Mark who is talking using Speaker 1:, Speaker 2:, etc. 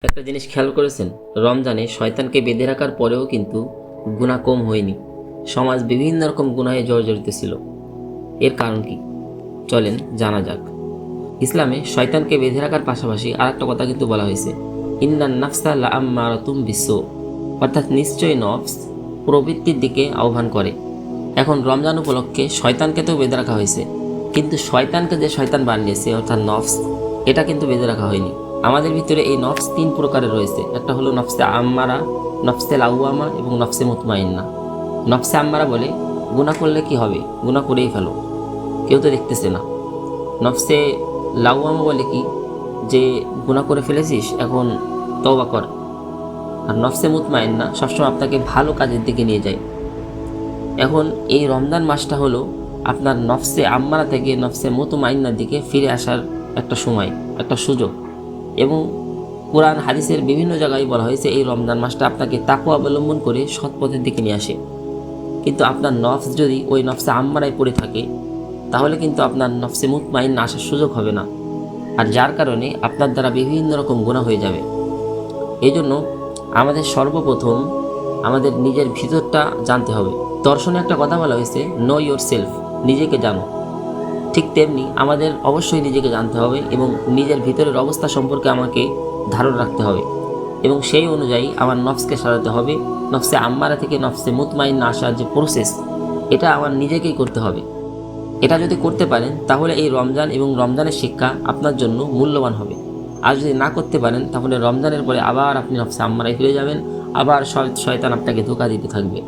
Speaker 1: একটা জিনিস খেয়াল করেছেন, রমজানে শয়তানকে বেঁধে রাখার পরেও কিন্তু গুনাহ কম হয়নি। সমাজ বিভিন্ন রকম গুনাহে জর্জরিত ছিল। এর কারণ কি? চলেন জানা যাক। ইসলামে শয়তানকে বেঁধে রাখার পাশাপাশি আরেকটা কথা কিন্তু বলা হয়েছে, ইন্নান নাফসা লাআম্মারাতুম বিসু, অর্থাৎ নিশ্চয়ই নফস প্রবৃত্তির দিকে আহ্বান করে। এখন রমজান উপলক্ষে শয়তানকে তো বেঁধে রাখা হয়েছে, কিন্তু শয়তানকে যে শয়তান বানিয়েছে অর্থাৎ নফস, এটা কিন্তু বেঁধে রাখা হয়নি। আমাদের ভিতরে এই নফস তিন প্রকারের রয়েছে। একটা হলো নফসে আম্মারা, নফসে লাউয়ামা এবং নফসে মুতমাইন্না। নফসে আম্মারা বলে গুনাহ করলে কি হবে, গুনাহ করেই ফেলো, কেউ তো দেখতেছে না। নফসে লাউয়ামা বলে কি, যে গুনাহ করে ফেলেছিস এখন তওবা কর। আর নফসে মুতমাইন্না সবসময় আপনাকে ভালো কাজের দিকে নিয়ে যায়। এখন এই রমজান মাসটা হলো আপনার নফসে আম্মারা থেকে নফসে মুতমাইন্নার দিকে ফিরে আসার একটা সময়, একটা সুযোগ। এবং কোরআন হাদিসের বিভিন্ন জায়গায় বলা হয়েছে এই রমজান মাসটা আপনাকে তাকওয়া অবলম্বন করে সৎ পথের দিকে নিয়ে আসে। কিন্তু আপনার নফস যদি ওই নফসে আম্মারায় পড়ে থাকে, তাহলে কিন্তু আপনার নফসে মুতমাইন্না আসার সুযোগ হবে না, আর যার কারণে আপনার দ্বারা বিভিন্ন রকম গুনাহ হয়ে যাবে। এই জন্য আমাদের সর্বপ্রথম আমাদের নিজের ভিতরটা জানতে হবে। দর্শনে একটা কথা বলা হয়েছে, নো ইয়োর সেলফ, নিজেকে জানো। ঠিক তেমনি আমাদের অবশ্যই নিজেকে জানতে হবে এবং নিজের ভিতরের অবস্থা সম্পর্কে আমাকে ধারণা রাখতে হবে, এবং সেই অনুযায়ী আমার নফসকে সাজাতে হবে। নফসে আম্মারা থেকে নফসে মুতমাইন্না আসার যে প্রসেস, এটা আমার নিজেকেই করতে হবে। এটা যদি করতে পারেন তাহলে এই রমজান এবং রমজানের শিক্ষা আপনার জন্য মূল্যবান হবে। আর যদি না করতে পারেন তাহলে রমজানের পরে আবার আপনি নফসে আম্মারায় ফিরে যাবেন, আবার শয়তান আপনাকে ধোঁকা দিতে থাকবে।